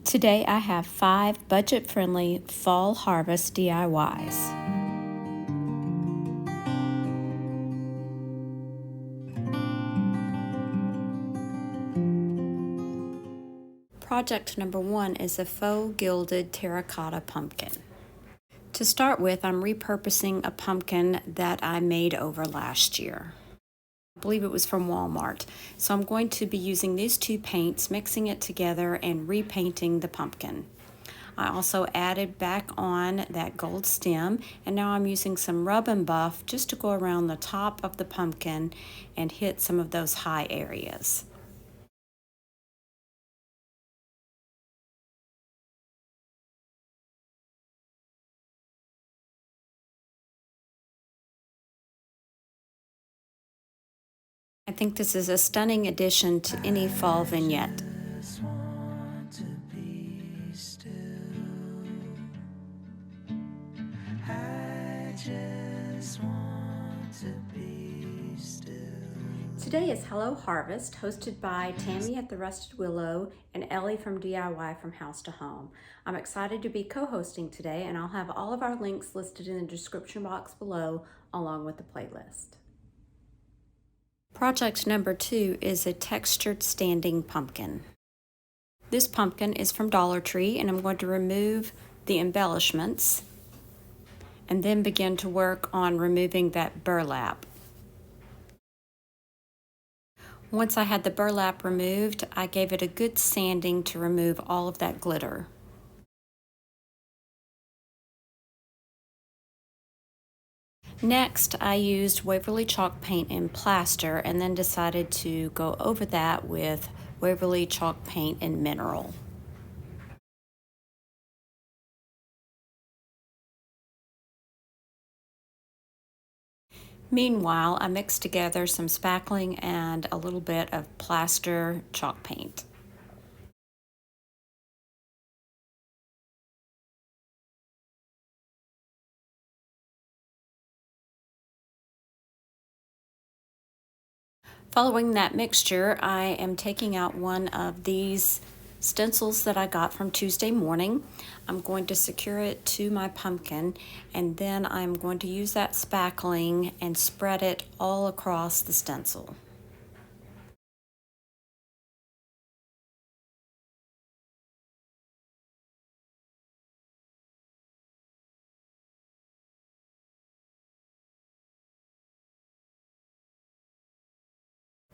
Today I have 5 budget-friendly fall harvest DIYs. Project number 1 is a faux gilded terracotta pumpkin. To start with, I'm repurposing a pumpkin that I made over last year. I believe it was from Walmart. So I'm going to be using these 2 paints, mixing it together and repainting the pumpkin. I also added back on that gold stem, and now I'm using some rub and buff just to go around the top of the pumpkin and hit some of those high areas. I think this is a stunning addition to any fall vignette. Just want to be still. I just want to be still. Today is Hello Harvest, hosted by Tammy at the Rusted Willow and Ellie from DIY from House to Home. I'm excited to be co-hosting today, and I'll have all of our links listed in the description box below along with the playlist. Project number 2 is a textured standing pumpkin. This pumpkin is from Dollar Tree, and I'm going to remove the embellishments and then begin to work on removing that burlap. Once I had the burlap removed, I gave it a good sanding to remove all of that glitter. Next, I used Waverly chalk paint and plaster, and then decided to go over that with Waverly chalk paint and mineral. Meanwhile, I mixed together some spackling and a little bit of plaster chalk paint. Following that mixture, I am taking out one of these stencils that I got from Tuesday morning. I'm going to secure it to my pumpkin, and then I'm going to use that spackling and spread it all across the stencil.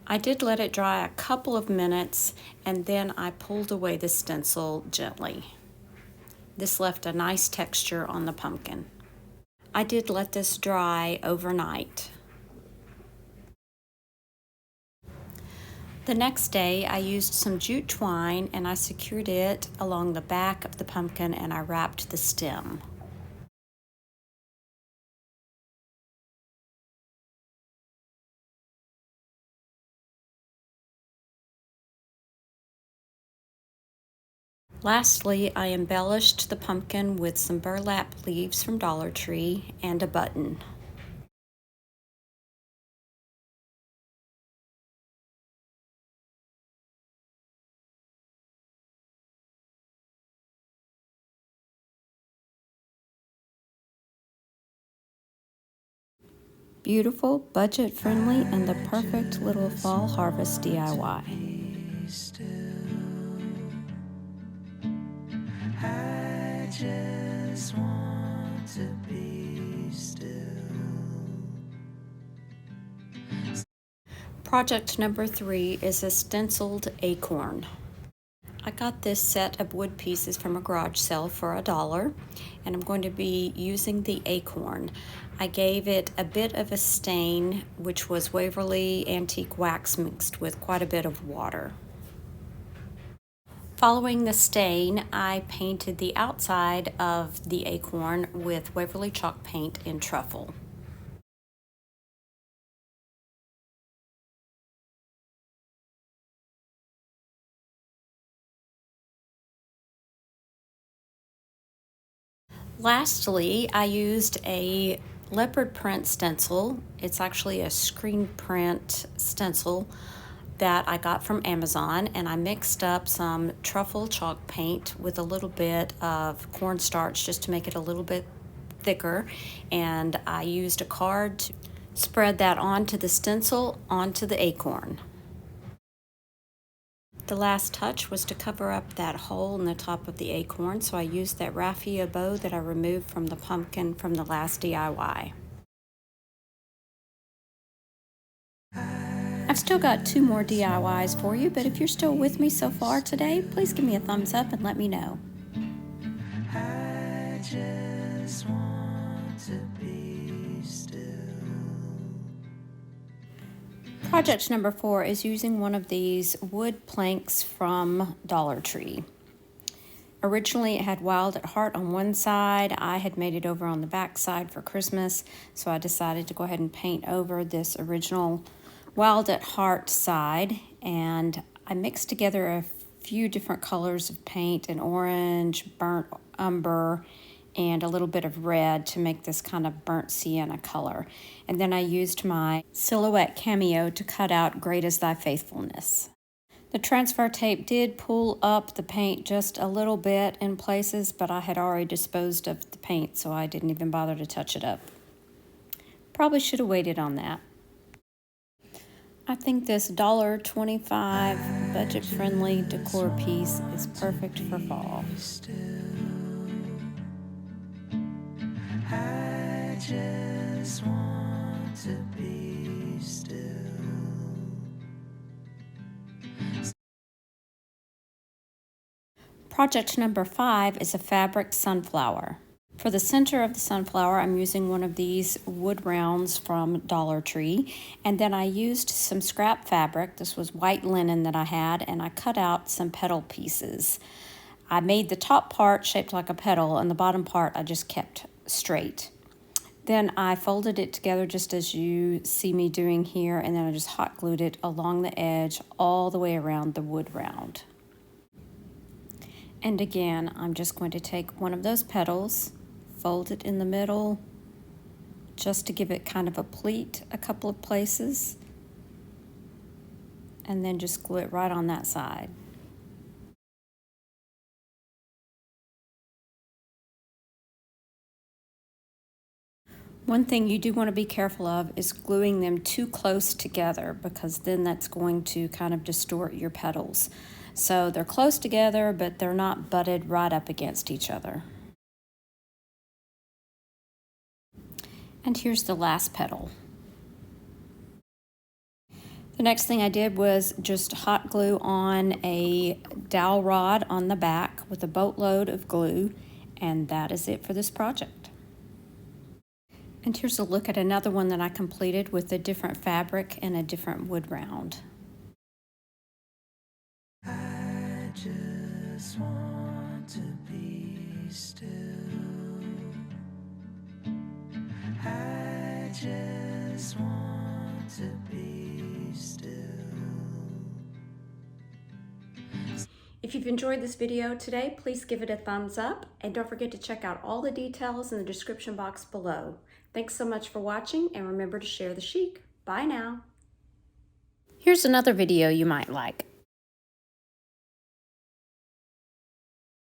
I did let it dry a couple of minutes, and then I pulled away the stencil gently. This left a nice texture on the pumpkin. I did let this dry overnight. The next day, I used some jute twine and I secured it along the back of the pumpkin, and I wrapped the stem. Lastly, I embellished the pumpkin with some burlap leaves from Dollar Tree and a button. Beautiful, budget-friendly, and the perfect little fall harvest DIY. Be still. I just want to be still. Project number 3 is a stenciled acorn. I got this set of wood pieces from a garage sale for $1, and I'm going to be using the acorn. I gave it a bit of a stain, which was Waverly antique wax mixed with quite a bit of water. Following the stain, I painted the outside of the acorn with Waverly chalk paint in truffle. Lastly, I used a leopard print stencil. It's actually a screen print stencil that I got from Amazon, and I mixed up some truffle chalk paint with a little bit of cornstarch just to make it a little bit thicker, and I used a card to spread that onto the stencil onto the acorn. The last touch was to cover up that hole in the top of the acorn, so I used that raffia bow that I removed from the pumpkin from the last DIY. I've still got 2 more DIYs for you, but if you're still with me so far today, please give me a thumbs up and let me know. I just want to be still. Project number 4 is using one of these wood planks from Dollar Tree. Originally, it had Wild at Heart on one side. I had made it over on the back side for Christmas, so I decided to go ahead and paint over this original Wild at Heart side, and I mixed together a few different colors of paint, an orange, burnt umber, and a little bit of red to make this kind of burnt sienna color. And then I used my Silhouette Cameo to cut out Great Is Thy Faithfulness. The transfer tape did pull up the paint just a little bit in places, but I had already disposed of the paint, so I didn't even bother to touch it up. Probably should have waited on that. I think this $1.25 budget-friendly decor piece is perfect for fall. I just want to be still. Project number 5 is a fabric sunflower. For the center of the sunflower, I'm using one of these wood rounds from Dollar Tree, and then I used some scrap fabric. This was white linen that I had, and I cut out some petal pieces. I made the top part shaped like a petal, and the bottom part I just kept straight. Then I folded it together just as you see me doing here, and then I just hot glued it along the edge all the way around the wood round. And again, I'm just going to take one of those petals, fold it in the middle, just to give it kind of a pleat a couple of places, and then just glue it right on that side. One thing you do want to be careful of is gluing them too close together, because then that's going to kind of distort your petals. So they're close together, but they're not butted right up against each other. And here's the last petal. The next thing I did was just hot glue on a dowel rod on the back with a boatload of glue, and that is it for this project. And here's a look at another one that I completed with a different fabric and a different wood round. I just want to be still. I just want to be still. If you've enjoyed this video today, please give it a thumbs up, and don't forget to check out all the details in the description box below. Thanks so much for watching, and remember to share the chic. Bye now. Here's another video you might like.